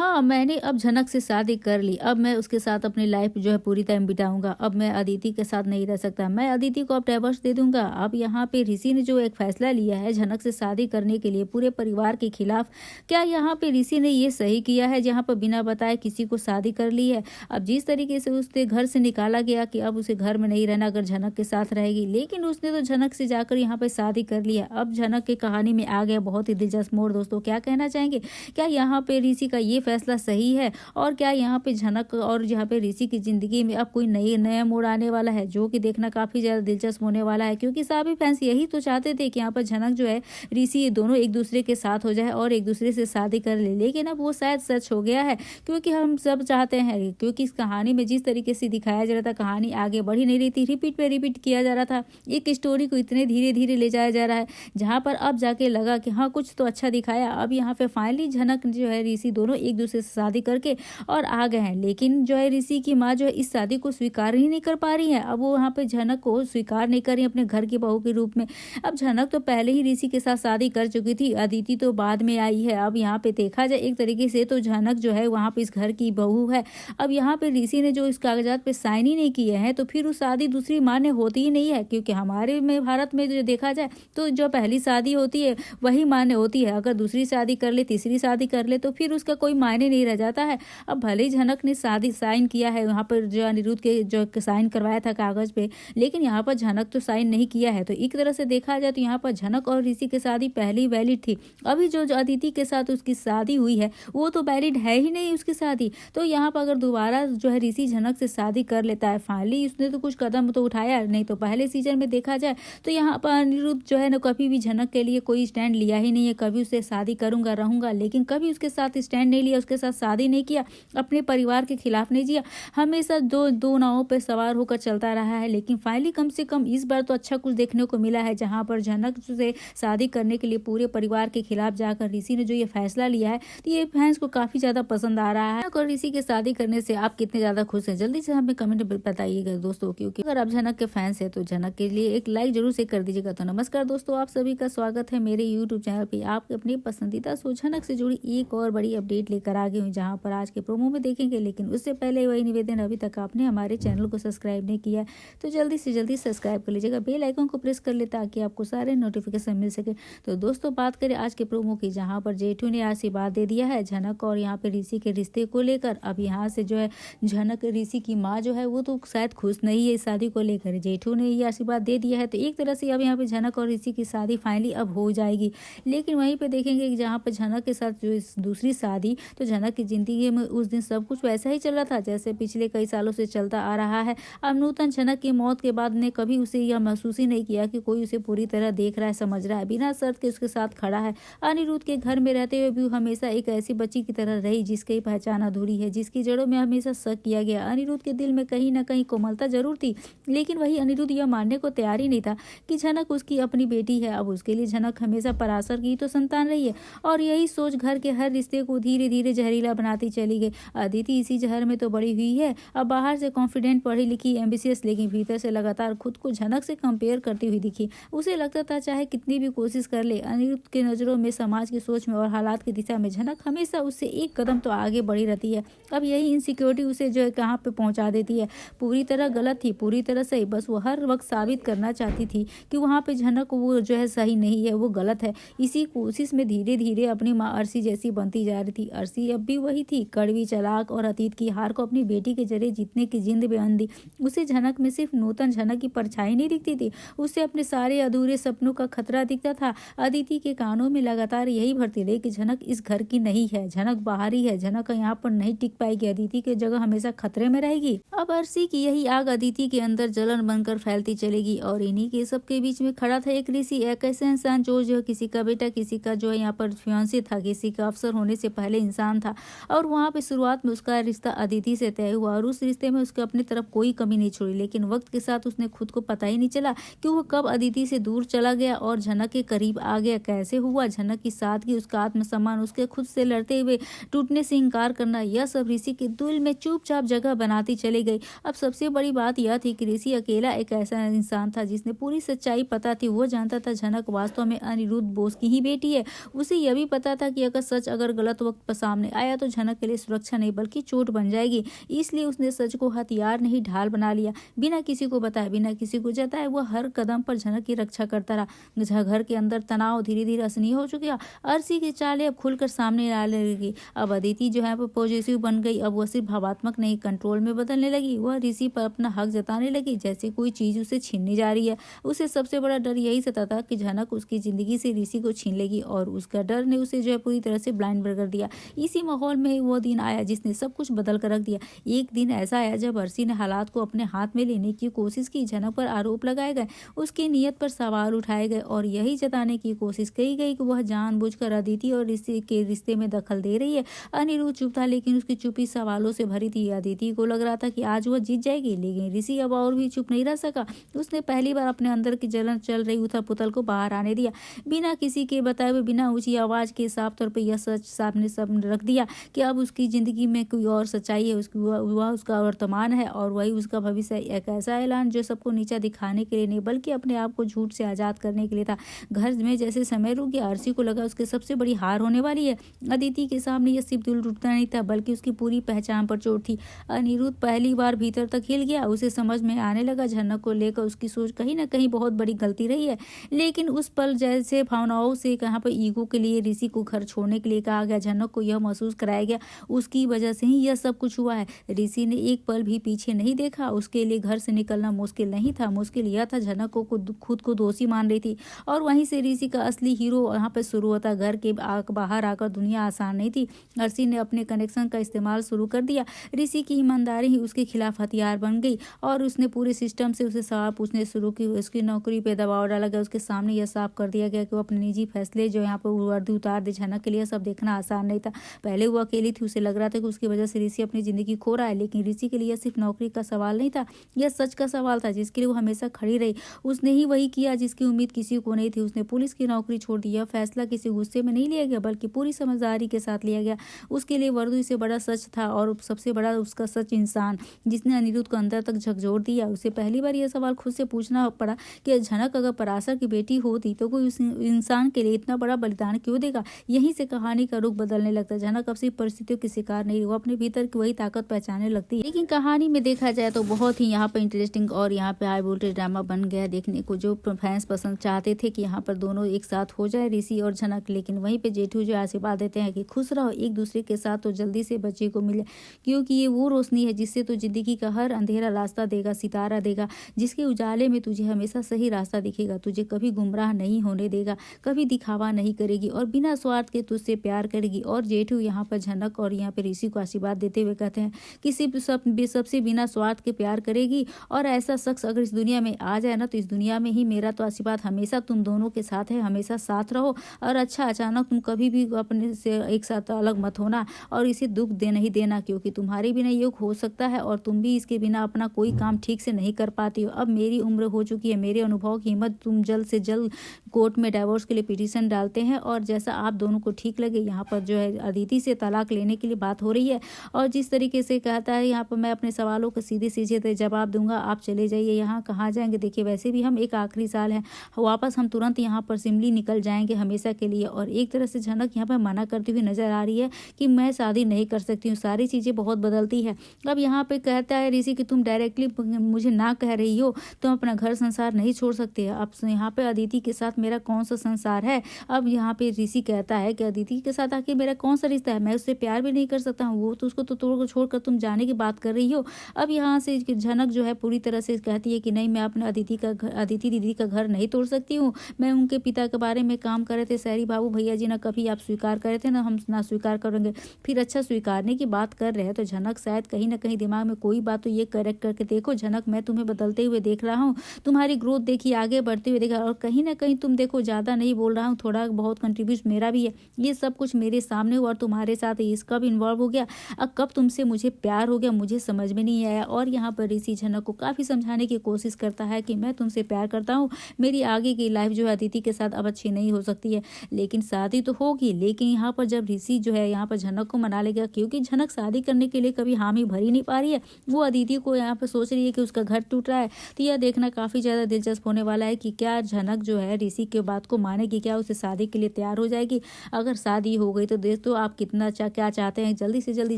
हाँ, मैंने अब झनक से शादी कर ली। अब मैं उसके साथ अपनी लाइफ जो है पूरी टाइम बिताऊँगा। अब मैं अदिति के साथ नहीं रह सकता। मैं अदिति को अब डाइवोर्स दे दूँगा। अब यहाँ पे ऋषि ने जो एक फैसला लिया है झनक से शादी करने के लिए पूरे परिवार के खिलाफ, क्या यहाँ पे ऋषि ने ये सही किया है जहाँ पर बिना बताए किसी को शादी कर ली है? अब जिस तरीके से उसे घर से निकाला गया कि अब उसे घर में नहीं रहना अगर झनक के साथ रहेगी, लेकिन उसने तो झनक से जाकर यहाँ पे शादी कर लिया। अब झनक की कहानी में आ गया बहुत ही दिलचस्प मोड़। दोस्तों क्या कहना चाहेंगे? क्या यहाँ पे ऋषि का ये फैसला सही है? और क्या यहाँ पे झनक और यहाँ पे ऋषि की जिंदगी में अब कोई नया मोड़ आने वाला है जो कि देखना काफी ज्यादा दिलचस्प होने वाला है, क्योंकि सभी फैंस यही तो चाहते थे कि यहाँ पर झनक जो है ऋषि ये दोनों एक दूसरे के साथ हो जाए और एक दूसरे से शादी कर ले, लेकिन अब वो शायद सच हो गया है, क्योंकि हम सब चाहते हैं, क्योंकि इस कहानी में जिस तरीके से दिखाया जा रहा था कहानी आगे बढ़ ही नहीं रही थी, रिपीट पे रिपीट किया जा रहा था। एक स्टोरी को इतने धीरे धीरे ले जाया जा रहा है जहां पर अब जाके लगा कि हाँ कुछ तो अच्छा दिखाया। अब यहाँ पे फाइनली झनक जो है ऋषि दोनों एक दूसरे से शादी करके और आ गए हैं, लेकिन जो है ऋषि की माँ जो है इस शादी को स्वीकार ही नहीं कर पा रही है। अब वो वहाँ पे झनक को स्वीकार नहीं कर रही अपने घर की बहू के रूप में। अब झनक तो पहले ही ऋषि के साथ शादी कर चुकी थी, अदिति तो बाद में आई है। अब यहाँ पे देखा जाए एक तरीके से तो झनक जो है वहाँ पे इस घर की बहू है। अब यहाँ पे ऋषि ने जो इस कागजात पे साइन ही नहीं किए हैं तो फिर उस शादी दूसरी मान्य होती ही नहीं है, क्योंकि हमारे में भारत में जो देखा जाए तो जो पहली शादी होती है वही मान्य होती है। अगर दूसरी शादी कर ले, तीसरी शादी कर ले तो फिर उसका कोई मायने नहीं रह जाता है। अब भले ही झनक ने शादी साइन किया है वहाँ पर जो अनिरुद्ध के जो साइन करवाया था कागज पे, लेकिन यहाँ पर झनक तो साइन नहीं किया है। तो एक तरह से देखा जाए तो यहाँ पर झनक और ऋषि की शादी पहले वैलिड थी। अभी जो अदिति के साथ उसकी शादी हुई है वो तो वैलिड है ही नहीं उसकी शादी। तो यहाँ पर अगर दोबारा जो है ऋषि झनक से शादी कर लेता है, फाइनली उसने तो कुछ कदम तो उठाया नहीं। तो पहले सीजन में देखा जाए तो यहाँ पर अनिरुद्ध जो है ना कभी भी झनक के लिए कोई स्टैंड लिया ही नहीं है। कभी उसे शादी करूंगा रहूंगा, लेकिन कभी उसके साथ स्टैंड नहीं लिया, उसके साथ शादी नहीं किया, अपने परिवार के खिलाफ नहीं जिया, हमेशा दो नावों पर सवार होकर चलता रहा है। लेकिन फाइनली कम से कम इस बार तो अच्छा कुछ देखने को मिला है, जहां पर झनक से शादी करने के लिए पूरे परिवार के खिलाफ जाकर ऋषि ने जो ये फैसला लिया है तो ये फैंस को काफी ज्यादा पसंद आ रहा है। और ऋषि के शादी करने से आप कितने ज्यादा खुश हैं जल्दी से हमें कमेंट में बताइएगा दोस्तों, क्योंकि अगर आप झनक के फैंस है तो झनक के लिए एक लाइक जरूर से कर दीजिएगा। तो नमस्कार दोस्तों, आप सभी का स्वागत है मेरे यूट्यूब चैनल पे। आप अपनी पसंदीदा शो झनक से जुड़ी एक और बड़ी अपडेट लेकर आ गई हूँ, जहाँ पर आज के प्रोमो में देखेंगे। लेकिन उससे पहले वही निवेदन, अभी तक आपने हमारे चैनल को सब्सक्राइब नहीं किया तो जल्दी से जल्दी सब्सक्राइब कर लीजिएगा, बेल आइकन को प्रेस कर ले ताकि आपको सारे नोटिफिकेशन मिल सके। तो दोस्तों बात करें आज के प्रोमो की, जहाँ पर जेठू ने आशीर्वाद दे दिया है झनक और यहाँ पे ऋषि के रिश्ते को लेकर। अब यहाँ से जो है झनक ऋषि की माँ जो है वो तो शायद खुश नहीं है इस शादी को लेकर, जेठू ने ये आशीर्वाद दे दिया है। तो एक तरह से अब यहाँ पे झनक और ऋषि की शादी फाइनली अब हो जाएगी। लेकिन वहीं पे देखेंगे कि जहाँ पर झनक के साथ जो इस दूसरी शादी, तो झनक की जिंदगी में उस दिन सब कुछ वैसा ही चल रहा था जैसे पिछले कई सालों से चलता आ रहा है। अब नूतन झनक की मौत के बाद ने कभी उसे यह महसूस ही नहीं किया कि कोई उसे पूरी तरह देख रहा है, समझ रहा है, बिना शर्त के उसके साथ खड़ा है। अनिरुद्ध के घर में रहते हुए भी हमेशा एक ऐसी बच्ची की तरह रही जिसकी पहचान अधूरी है, जिसकी जड़ों में हमेशा शक किया गया। अनिरुद्ध के दिल में कहीं ना कहीं कोमलता जरूर थी, लेकिन वही अनिरुद्ध यह मानने को तैयार ही नहीं था कि झनक उसकी अपनी बेटी है। अब उसके लिए झनक हमेशा पराशर की तो संतान रही है, और यही सोच घर के हर रिश्ते को धीरे धीरे जहरीला बनाती चली गई। अदिति इसी जहर में तो बड़ी हुई है। अब बाहर से कॉन्फिडेंट, पढ़ी लिखी, एम्बिशियस, लेकिन भीतर से लगातार खुद को झनक से कंपेयर करती हुई दिखी। उसे लगता था चाहे कितनी भी कोशिश कर ले, अनिरुद्ध के नजरों में, समाज की सोच में और हालात की दिशा में झनक हमेशा उससे एक कदम तो आगे बढ़ी रहती है। अब यही इनसिक्योरिटी उसे जो है कहाँ पे पहुंचा देती है। पूरी तरह गलत थी, पूरी तरह सही, बस वो हर वक्त साबित करना चाहती थी कि वहाँ पे झनक वो जो है सही नहीं है, वो गलत है। इसी कोशिश में धीरे धीरे अपनी माँ अर्शी जैसी बनती जा रही थी। अर्शी अब भी वही थी, कड़वी, चालाक और अतीत की हार को अपनी बेटी के जरिए जीतने की जिद में अंधी। उसे झनक में सिर्फ नूतन झनक की परछाई नहीं दिखती थी, उससे अपने सारे अधूरे सपनों का खतरा दिखता था। अदिति के कानों में लगातार यही भरती रही कि झनक इस घर की नहीं है, झनक बाहरी है, झनक यहाँ पर नहीं टिक पाएगी, अदिति की जगह हमेशा खतरे में रहेगी। अब अर्शी की यही आग अदिति के अंदर जलन बनकर फैलती चलेगी। और इन्हीं के सबके बीच में खड़ा था एक ऋषि, एक ऐसा इंसान जो किसी का बेटा, किसी का जो है यहाँ पर फियांसे था, किसी का अफसर होने से पहले इंसान था। और वहाँ पे शुरुआत में उसका रिश्ता अदिति से तय हुआ और उस रिश्ते में उसके अपनी तरफ कोई कमी नहीं छोड़ी। लेकिन वक्त के साथ उसने खुद को पता ही नहीं चला कि वो कब अदिति से दूर चला गया और झनक के करीब आ गया। कैसे हुआ? झनक की सादगी, उसका आत्मसम्मान, उसके खुद से लड़ते हुए टूटने से इंकार करना, यह सब ऋषि के दिल में चुपचाप जगह बनाती चली गई। अब सबसे बड़ी बात यह थी कि ऋषि अकेला एक ऐसा इंसान था जिसने पूरी सच्चाई पता थी। वो जानता था झनक वास्तव में अनिरुद्ध बोस की ही बेटी है। उसे यह भी पता था कि अगर सच, अगर गलत वक्त सामने आया तो झनक के लिए सुरक्षा नहीं बल्कि चोट बन जाएगी। इसलिए उसने सच को हथियार नहीं ढाल बना लिया। बिना किसी को बताए, बिना किसी को जताए वह हर कदम पर झनक की रक्षा करता रहा। घर के अंदर तनाव धीरे धीरे असहनीय हो चुका। अर्शी की चालें अब खुलकर सामने आने लगी। अब अदिति जो है वो पॉजिटिव बन गई। अब वह सिर्फ भावात्मक नहीं कंट्रोल में बदलने लगी। वह ऋषि पर अपना हक जताने लगी जैसे कोई चीज उसे छीनने जा रही है। उसे सबसे बड़ा डर यही सताता कि झनक उसकी जिंदगी से ऋषि को छीन लेगी और उसका डर ने उसे जो है पूरी तरह से ब्लाइंड कर दिया। इसी माहौल में वो दिन आया जिसने सब कुछ बदल कर रख दिया। एक दिन ऐसा आया जब अर्शी ने हालात को अपने हाथ में लेने की कोशिश की। झनक पर आरोप लगाए गए, उसकी नीयत पर सवाल उठाए गए और यही जताने की कोशिश की गई कि वह जानबूझकर अदिति और ऋषि के रिश्ते में दखल दे रही है। अनिरुद्ध चुप था लेकिन उसकी चुप्पी सवालों से भरी थी। अदिति को लग रहा था कि आज वह जीत जाएगी, लेकिन ऋषि अब और भी चुप नहीं रह सका। उसने पहली बार अपने अंदर की जलन चल रही उथल पुथल को बाहर आने दिया। बिना किसी के बताए हुए, बिना ऊंची आवाज के साफ तौर पर यह सच सामने सब रख दिया कि अब उसकी जिंदगी में कोई और सच्चाई है। वह उसका वर्तमान है और वही उसका भविष्य। एक ऐसा ऐलान जो सबको नीचा दिखाने के लिए नहीं बल्कि अपने आप को झूठ से आजाद करने के लिए था। घर में जैसे समय रुक गया। अर्शी को लगा उसकी सबसे बड़ी हार होने वाली है। अदिति के सामने यह सिर्फ दिल टूटना नहीं था बल्कि उसकी पूरी पहचान पर चोट थी। अनिरुद्ध पहली बार भीतर तक हिल गया। उसे समझ में आने लगा झनक को लेकर उसकी सोच कहीं ना कहीं बहुत बड़ी गलती रही है। लेकिन उस पल जैसे भावनाओं से यहाँ पर ईगो के लिए ऋषि को घर छोड़ने के लिए कहा गया। झनक को यह महसूस कराया गया उसकी वजह से ही यह सब कुछ हुआ है। ऋषि ने एक पल भी पीछे नहीं देखा। उसके लिए घर से निकलना मुश्किल नहीं था। मुश्किल यह था झनक को खुद को दोषी मान रही थी और वहीं से ऋषि का असली हीरो यहाँ पर शुरू होता। घर के बाहर आकर दुनिया आसान नहीं थी। अर्शी ने अपने कनेक्शन का इस्तेमाल शुरू कर दिया। ऋषि की ईमानदारी ही उसके खिलाफ हथियार बन गई और उसने पूरे सिस्टम से उसे सवाल पूछने शुरू की। उसकी नौकरी पे दबाव डाला गया। उसके सामने यह साफ कर दिया गया कि वो अपने निजी फैसले जो यहाँ पर वर्दी उतार दे। झनक के लिए सब देखना आसान नहीं था। पहले वो अकेली थी। उसे लग रहा था कि उसकी वजह से ऋषि अपनी जिंदगी खो रहा है, लेकिन ऋषि के लिए सिर्फ नौकरी का सवाल नहीं था, यह सच का सवाल था जिसके लिए वो हमेशा खड़ी रही। उसने ही वही किया जिसकी उम्मीद किसी को नहीं थी। उसने पुलिस की नौकरी छोड़ दी। यह फैसला किसी गुस्से में नहीं लिया गया बल्कि पूरी समझदारी के साथ लिया गया। उसके लिए वर्दी से बड़ा सच था और सबसे बड़ा उसका सच इंसान जिसने अनिरुद्ध को अंदर तक झकझोर दिया। उसे पहली बार यह सवाल खुद से पूछना पड़ा कि झनक अगर पराशर की बेटी होती तो कोई उस इंसान के लिए इतना बड़ा बलिदान क्यों देगा। यहीं से कहानी का रुख बदलने लगता। झनक अब सिर्फ परिस्थितियों की शिकार नहीं, वो अपने भीतर की वही ताकत पहचानने लगती है। लेकिन कहानी में देखा जाए तो बहुत ही यहाँ पर इंटरेस्टिंग और यहाँ पे हाई वोल्टेज ड्रामा बन गया देखने को। जो फैंस पसंद चाहते थे कि यहाँ पर दोनों एक साथ हो जाए ऋषि और झनक, लेकिन वहीं पे जेठू जो आशीर्वाद देते हैं कि खुश रहो एक दूसरे के साथ तो जल्दी से बच्चे को मिले, क्योंकि ये वो रोशनी है जिससे तो जिंदगी का हर अंधेरा रास्ता देगा, सितारा देगा, जिसके उजाले में तुझे हमेशा सही रास्ता दिखेगा, तुझे कभी गुमराह नहीं होने देगा, कभी दिखावा नहीं करेगी और बिना स्वार्थ के तुझसे प्यार करेगी। और जेठू यहाँ पर झनक और यहाँ पे ऋषि को आशीर्वाद देते हुए कहते हैं कि सिर्फ सबसे बिना स्वार्थ के प्यार करेगी और ऐसा शख्स अगर इस दुनिया में आ जाए ना तो इस दुनिया में ही मेरा तो आशीर्वाद हमेशा तुम दोनों के साथ है, हमेशा साथ रहो। और अच्छा अचानक तुम कभी भी अपने से एक साथ अलग मत होना और इसे दुख दे नहीं देना, क्योंकि तुम्हारे बिना ये हो सकता है और तुम भी इसके बिना अपना कोई काम ठीक से नहीं कर पाती हो। अब मेरी उम्र हो चुकी है, मेरे अनुभव की हिम्मत, तुम जल्द से जल्द कोर्ट में डाइवोर्स के लिए पिटीशन डालते हैं और जैसा आप दोनों को ठीक लगे। यहाँ पर जो है अदिति से तलाक लेने के लिए बात हो रही है और जिस तरीके से कहता है यहाँ पर मैं अपने सवालों को सीधे सीधे जवाब दूंगा, आप चले जाइए। यहाँ कहाँ जाएंगे, देखिए वैसे भी हम एक आखिरी साल है, वापस हम तुरंत यहाँ पर सिमली निकल जाएंगे हमेशा के लिए। और एक तरह से झनक यहाँ पर मना करती हुई नजर आ रही है कि मैं शादी नहीं कर सकती हूँ, सारी चीजें बहुत बदलती है। अब यहाँ पे कहता है ऋषि कि तुम डायरेक्टली मुझे ना कह रही हो, तुम अपना घर संसार नहीं छोड़ सकते। अब यहाँ पे अदिति के साथ मेरा कौन सा संसार है। अब यहाँ पे ऋषि कहता है कि अदिति के साथ आके मेरा कौन सा रिश्ता है, मैं उससे प्यार भी नहीं कर सकता हूँ, वो तो उसको तो तोड़ छोड़कर तुम जाने की बात कर रही हो। अब यहाँ से झनक जो है पूरी तरह से कहती है कि नहीं, मैं अपने अदिति दीदी का घर नहीं तोड़ सकती हूँ। मैं उनके पिता के बारे में काम कर रहे थे शहरी बाबू भैया जी, ना कभी आप स्वीकार कर रहे थे ना हम ना स्वीकार करेंगे, फिर अच्छा स्वीकारने की बात कर रहे हैं। तो झनक शायद कहीं ना कहीं दिमाग में कोई बात तो ये करेक्ट करके देखो। झनक मैं तुम्हें बदलते हुए देख रहा हूँ, तुम्हारी ग्रोथ देखिए, आगे बढ़ते हुए देखा, और कहीं ना कहीं तुम देखो ज्यादा नहीं बोल रहा हूँ, थोड़ा बहुत कंट्रीब्यूट मेरा भी है। ये सब कुछ मेरे सामने हुआ और तुम्हारे साथ इस कब इन्वॉल्व हो गया, अब कब तुमसे मुझे प्यार हो गया, मुझे समझ में नहीं आया। और यहाँ पर ऋषि झनक को काफी समझाने की कोशिश करता है कि मैं तुमसे प्यार करता हूँ, मेरी आगे की लाइफ जो है अदिति के साथ अब अच्छी नहीं हो सकती है, लेकिन शादी तो होगी। लेकिन यहाँ पर जब ऋषि जो है यहाँ पर झनक को मना लेगा, क्योंकि झनक शादी करने के लिए कभी हामी भर ही नहीं पा रही है, वो अदिति को यहाँ पर सोच रही है कि उसका घर टूट रहा है। तो यह देखना काफी ज्यादा दिलचस्प होने वाला है कि क्या झनक जो है ऋषि के बात को मानेगी, क्या उसे शादी के लिए तैयार हो जाएगी। अगर शादी हो गई तो देख तो तो आप कितना क्या चाहते हैं, जल्दी से जल्दी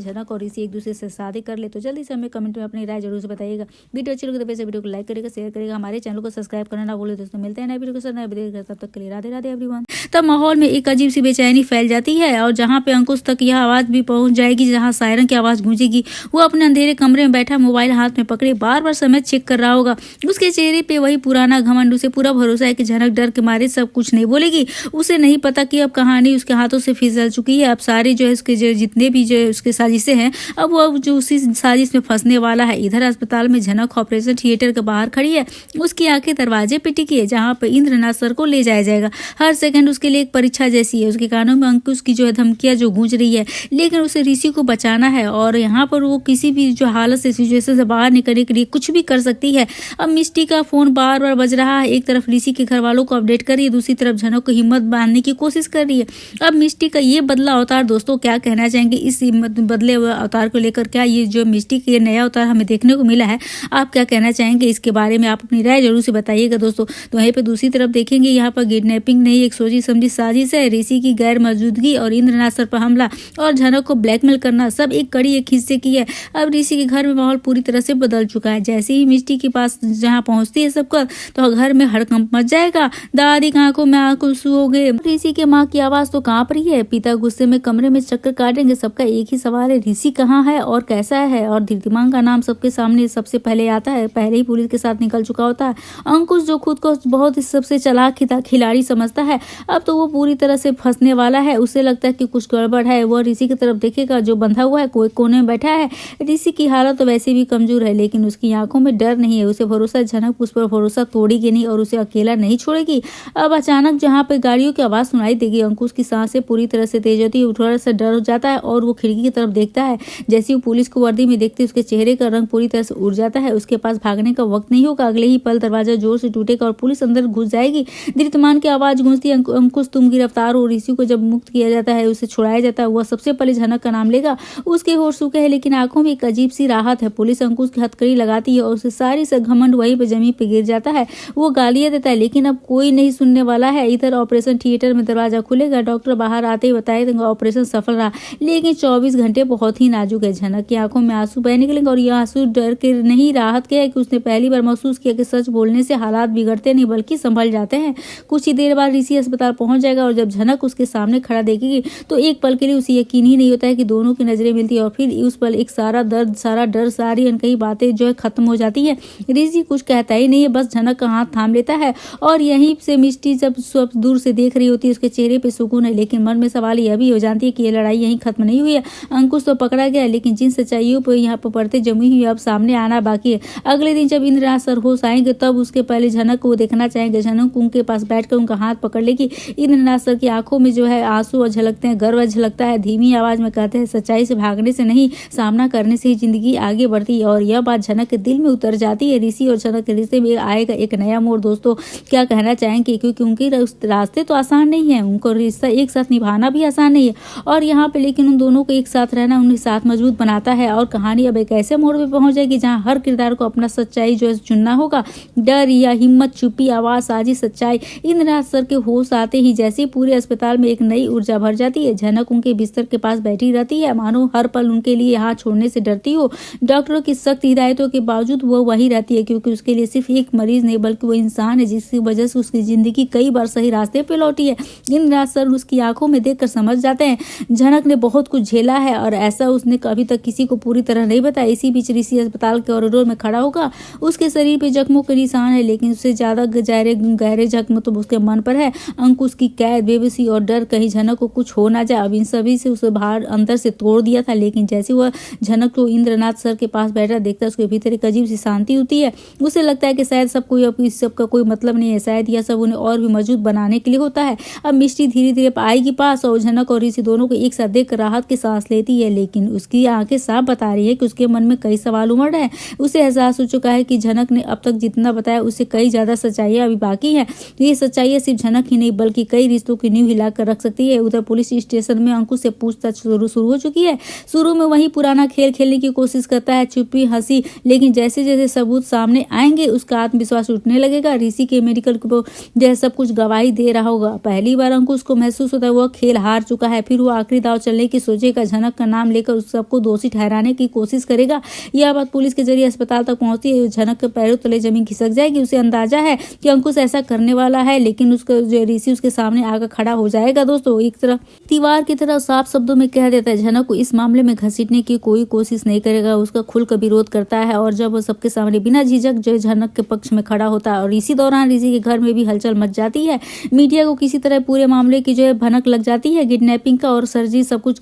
झनक और ऋषि एक दूसरे से शादी कर ले? तो जल्दी से हमें कमेंट में अपनी राय जरूर से बताइएगा। वीडियो अच्छी लगे तो वैसे वीडियो को लाइक करेगा, शेयर करेगा, हमारे चैनल को सब्सक्राइब करना ना भूले दोस्तों। मिलते हैं नए वीडियो के साथ नए वीडियो, तब तक के लिए राधे राधे एवरीवन। तब माहौल में एक अजीब सी बेचैनी फैल जाती है और जहाँ पे अंकुश तक यह आवाज भी पहुंच जाएगी जहाँ सायरन की आवाज गूंजेगी। वो अपने अंधेरे कमरे में बैठा मोबाइल हाथ में पकड़े बार बार समय चेक कर रहा होगा। उसके चेहरे पे वही पुराना घमंड। उसे पूरा भरोसा है कि झनक डर के मारे सब कुछ नहीं बोलेगी। उसे नहीं पता कि अब कहानी उसके हाथों से फिसल चुकी है। अब सारे जो है उसके जितने भी जो उसके साजिशें हैं अब वो जो उसी साजिश में फंसने वाला है। इधर अस्पताल में झनक ऑपरेशन थिएटर के बाहर खड़ी है। उसकी आंखें दरवाजे पे टिकी है जहाँ पे इंद्रनाथ सर को ले जाया जाएगा। हर सेकंड उसके लिए एक परीक्षा जैसी है। उसके कानों में अंकुश की जो है धमकियां जो गूंज रही है, लेकिन उसे ऋषि को बचाना है और यहाँ पर वो किसी भी जो हालत से सिचुएशन से बाहर निकलने के लिए कुछ भी कर सकती है। अब मिष्टी का फोन बार बार बज रहा है। एक तरफ ऋषि के घर वालों को अपडेट कर रही है, दूसरी तरफ झनक को हिम्मत बांधने की कोशिश कर रही है। अब मिष्टी का ये बदला अवतार, दोस्तों क्या कहना चाहेंगे इस बदले हुए अवतार को लेकर? क्या ये जो मिष्टी का नया अवतार हमें देखने को मिला है, आप क्या कहना चाहेंगे इसके बारे में? आप अपनी राय जरूर से बताइएगा दोस्तों। तो वहीं पे दूसरी तरफ देखेंगे यहाँ पर किडनैपिंग नहीं, एक सोची समझी साजिश है। ऋषि की गैर मौजूदगी और इंद्रनाथ सर पर हमला और झनक को ब्लैकमेल करना, सब एक कड़ी एक हिस्से की है। अब ऋषि के घर में माहौल पूरी तरह से बदल चुका है। जैसे ही मिष्टी के पास जहाँ पहुंचती है सबका, तो घर में हड़कंप मच जाएगा। दादी की आंखों में आंसू हो गए। ऋषि के माँ की आवाज तो कांप रही है। पिता गुस्से में कमरे में चक्कर काटेंगे। सबका एक ही सवाल है, ऋषि कहाँ है और कैसा है? और धीतिमान का नाम सबके सामने सबसे पहले आता है। पहले ही पुलिस के साथ निकल चुका होता है। अंकुश जो खुद को बहुत सबसे चालाक खिलाड़ी समझता है, अब तो वो पूरी तरह से फंसने वाला है। उसे लगता है कि कुछ गड़बड़ है। वह ऋषि की तरफ देखेगा जो बंधा हुआ है, कोई कोने में बैठा है। ऋषि की हालत तो वैसे भी कमजोर है, लेकिन उसकी आंखों में डर नहीं है। उसे भरोसा, झनक उस पर भरोसा तोड़ेगी नहीं और उसे अकेला नहीं छोड़ेगी। अब अचानक जहाँ पे गाड़ियों की आवाज सुनाई देगी, अंकुश की सांसें पूरी तरह से तेज होती है। थोड़ा सा डर हो जाता है और वो खिड़की की तरफ देखता है। जैसे वो पुलिस को वर्दी में देखते उसके चेहरे का रंग पूरी तरह से उड़ जाता है। उसके पास भागने का वक्त नहीं होगा। अगले ही पल दरवाजा जोर से टूटेगा और पुलिस अंदर घुस जाएगी। धीतिमान की आवाज गूंजती है, अंकुश तुम गिरफ्तार हो। ऋषि को जब मुक्त किया जाता है, उसे छुड़ाया जाता है, वह सबसे पहले झनक का नाम लेगा। उसके होश सूखे हैं, लेकिन आंखों में एक अजीब सी राहत है। पुलिस अंकुश की हथकड़ी लगाती है और उसे सारी से घमंड वहीं पे जमीन पे गिर जाता है। वो गालियां देता है, लेकिन अब कोई नहीं सुनने वाला है। इधर ऑपरेशन थिएटर में दरवाजा खुलेगा। डॉक्टर बाहर आते ही बताएगा ऑपरेशन सफल रहा, लेकिन 24 घंटे बहुत ही नाजुक है। झनक की आंखों में आंसू बह निकलेंगे और यह आंसू डर के नहीं, राहत के है कि उसने पहली बार महसूस किया कि सच बोलने से हालात बिगड़ते नहीं बल्कि संभल जाते हैं। कुछ ही देर बाद ऋषि अस्पताल पहुंच जाएगा और जब झनक उसके सामने खड़ा देखेगी तो एक पल के लिए उसे यकीन ही नहीं होता है कि दोनों की नजरें मिलती है और फिर उस पल एक सारा दर्द, सारा डर, सारी अनकही बातें जो है खत्म हो जाती है। ऋषि कुछ कहता ही नहीं है, बस झनक का हाथ थाम लेता है और यहीं से मिष्टी जब सब दूर से देख रही होती है, उसके चेहरे पे सुकून है, लेकिन मन में सवाल यह भी हो जाती है कि यह लड़ाई यहीं खत्म नहीं हुई है। अंकुश तो पकड़ा गया, लेकिन जिन सच्चाइयों पर यहाँ पर पड़ते जमी हुई अब सामने आना बाकी है। अगले दिन जब इंद्रनाथ सर होश आएंगे तब उसके पहले झनक को देखना चाहेंगे। झनक उनके पास बैठकर उनका हाथ पकड़ लेगी। इंद्रनाथ सर की आंखों में जो है आंसू झलकते हैं, गर्व झलकता है। धीमी आवाज में कहते हैं, सच्चाई से भागने से नहीं, सामना करने से ही जिंदगी आगे बढ़ती है। और यह बात झनक के दिल में उतर जाती है। ऋषि और झनक के रिश्ते में आएगा एक नया मोड़। दोस्तों क्या कहना चाहेंगे, क्योंकि उनके रास्ते तो आसान नहीं है, उनको रिश्ता एक साथ निभाना भी आसान नहीं है और यहाँ पे लेकिन उन दोनों को एक साथ रहना उन्हें साथ मजबूत बनाता है। और कहानी अब एक ऐसे मोड़ पे पहुंच जाएगी जहाँ हर किरदार को अपना सच्चाई जो है चुनना होगा। डर या हिम्मत, छुपी आवाज, साजिश, सच्चाई। इंद्रनाथ सर के होश आते ही जैसे पूरे अस्पताल में एक नई ऊर्जा भर जाती है। झनक उनके बिस्तर के पास बैठी रहती है, मानो हर पल उनके लिए यहाँ छोड़ने से डरती हो। डॉक्टरों की सख्त हिदायतों के बावजूद वो वही रहती है, क्योंकि उसके लिए सिर्फ एक मरीज नहीं बल्कि वो इंसान है जिसकी वजह से उसकी जिंदगी कई बार सही रास्ते पे लौटी है। इंद्रनाथ सर उसकी आंखों में देखकर समझ जाते हैं झनक ने बहुत कुछ झेला है और ऐसा उसने कभी तक किसी को पूरी तरह नहीं बताया। इसी बीच ऋषि अस्पताल के कॉरिडोर में खड़ा होगा। उसके शरीर पे जख्मों के निशान है, लेकिन उससे ज्यादा गहरे जख्म तो उसके मन पर है। अंकुश की कैद, बेबसी और डर कहीं झनक को कुछ हो ना जाए, अब इन सभी से उसे बाहर अंदर से तोड़ दिया था। लेकिन जैसे वह झनक को इंद्रनाथ सर के पास बैठा देखता है, उसके भीतर एक अजीब सी शांति होती है। उसे लगता है कि शायद सब कोई, अब इस सब का कोई मतलब नहीं है, शायद यह सब उन्हें और भी मजबूत बनाने के लिए होता है। अब मिष्टी धीरे धीरे आएगी पास और झनक और ऋषि दोनों को एक साथ देख राहत की सांस लेती है, लेकिन उसकी आंखें साफ बता रही है कि उसके मन में कई सवाल उमड़ रहे हैं। उसे एहसास हो चुका है कि झनक ने अब तक जितना बताया उससे कई ज्यादा सच्चाइयां अभी बाकी है। ये सच्चाइयां सिर्फ झनक ही नहीं बल्कि कई रिश्तों की नींव हिलाकर रख सकती है। उधर पुलिस स्टेशन में अंकुश से पूछताछ शुरू हो चुकी है। शुरू में वही पुराना खेल खेलने की कोशिश करता है, चुप्पी, हंसी, लेकिन जैसे जैसे सबूत सामने आएंगे उसका आत्मविश्वास उठने लगेगा। ऋषि के मेडिकल को जैसे सब कुछ गवाही दे रहा होगा। पहली बार अंकुश को महसूस होता है वह खेल हार चुका है। फिर वो आखिरी दाव चलने की सोचेगा, झनक का नाम लेकर उस सबको दोषी ठहराने की कोशिश करेगा। यह बात पुलिस के जरिए अस्पताल तक पहुंचती है। झनक के पैरों तले जमीन खिसक जाएगी। उसे अंदाजा है कि अंकुश ऐसा करने वाला है, लेकिन उसका जो ऋषि उसके सामने आकर खड़ा हो जाएगा। दोस्तों एक तरह दीवार की तरह साफ शब्दों में कह देता है। झनक को इस मामले में घसीटने की कोई कोशिश नहीं करेगा, उसका खुलकर विरोध करता है और जब वो सबके सामने बिना झिझक जो झनक के पक्ष में खड़ा होता है और इसी दौरान ऋषि के घर में भी हलचल मच जाती है। मीडिया को किसी तरह पूरे मामले की जो है भनक लग जाती है। किडनैपिंग का और सर्जरी सब कुछ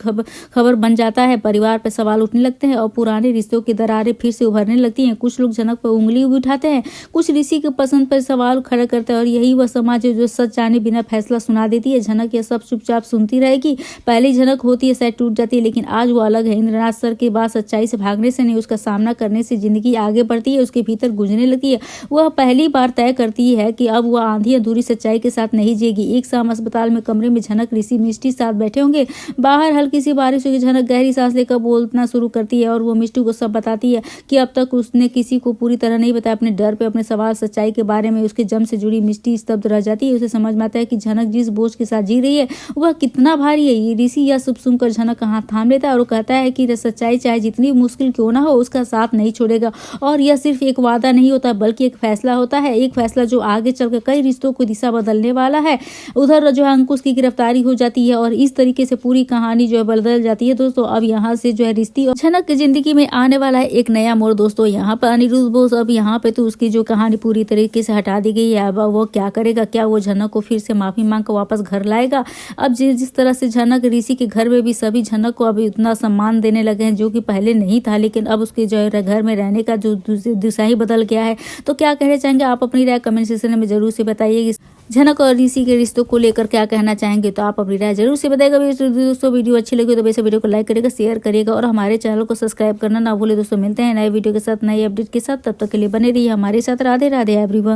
खबर बन जाता है। परिवार पर सवाल उठने लगते हैं और पुराने रिश्तों की दरारें फिर से उभरने लगती हैं। कुछ लोग झनक पर उंगली भी उठाते हैं, कुछ ऋषि के पसंद पर सवाल खड़ा करते हैं और यही वह समाज है जो सच जाने बिना फैसला सुना देती है। झनक यह सब चुपचाप सुनती रहेगी। पहली झनक होती है शायद टूट जाती है, लेकिन आज वो अलग है। इंद्रनाथ सर के बाद सच्चाई से भागने से नहीं, उसका सामना करने से जिंदगी आगे बढ़ती है, उसके भीतर गुंजने लगती है। वह पहली बार तय करती है कि अब वह आंधी अधूरी सच्चाई के साथ नहीं जिएगी। एक शाम अस्पताल में कमरे में झनक ऋषि मिष्टी साथ बैठे होंगे। बाहर हल्की सी बारिश हुई। झनक गहरी सांस लेकर बोलना शुरू करती है और वो मिष्टी को सब बताती है कि अब तक उसने किसी को पूरी तरह नहीं बताया। अपने डर पे, अपने सवाल, सच्चाई के बारे में उसके जम से जुड़ी मिष्टी स्तब्ध रह जाती है। उसे समझ में आता है कि झनक जिस बोझ के साथ जी रही है वह कितना भारी है। ये ऋषि यह सब सुनकर झनक का हाथ थाम लेता है और वो कहता है कि सच्चाई चाहे जितनी मुश्किल क्यों ना हो उसका साथ नहीं छोड़ेगा। और यह सिर्फ एक वादा नहीं होता बल्कि एक फैसला होता है, एक फैसला जो आगे चलकर कई रिश्तों को दिशा बदलने वाला है। उधर जो है अंकुश की गिरफ्तारी हो जाती है और इस तरीके से पूरी कहानी जो है बदल जाती है। दोस्तों अब यहाँ से जो है रिश्ती और झनक की जिंदगी में आने वाला है एक नया मोड़। दोस्तों यहाँ पर अनिरुद्ध बोस अब यहाँ पे तो उसकी जो कहानी पूरी तरीके से हटा दी गई है। अब वो क्या करेगा? क्या वो झनक को फिर से माफी मांग कर वापस घर लाएगा? अब जिस तरह से झनक ऋषि के घर में भी सभी झनक को अब इतना सम्मान देने लगे हैं जो कि पहले नहीं था, लेकिन अब उसके जो है घर में रहने का जो दिशा ही बदल गया है। तो क्या कहना चाहेंगे आप? अपनी राय कमेंट सेक्शन में जरूर से बताइए। झनक और ऋषि के रिश्तों को लेकर क्या कहना चाहेंगे, तो आप अपनी राय जरूर से बताइएगा। दोस्तों वीडियो अच्छी लगी तो वैसे वीडियो को लाइक करेगा, शेयर करिएगा और हमारे चैनल को सब्सक्राइब करना ना भूले। दोस्तों मिलते हैं नए वीडियो के साथ, नए अपडेट के साथ। तब तक के लिए बने रहिए हमारे साथ। राधे राधे एवरीवन।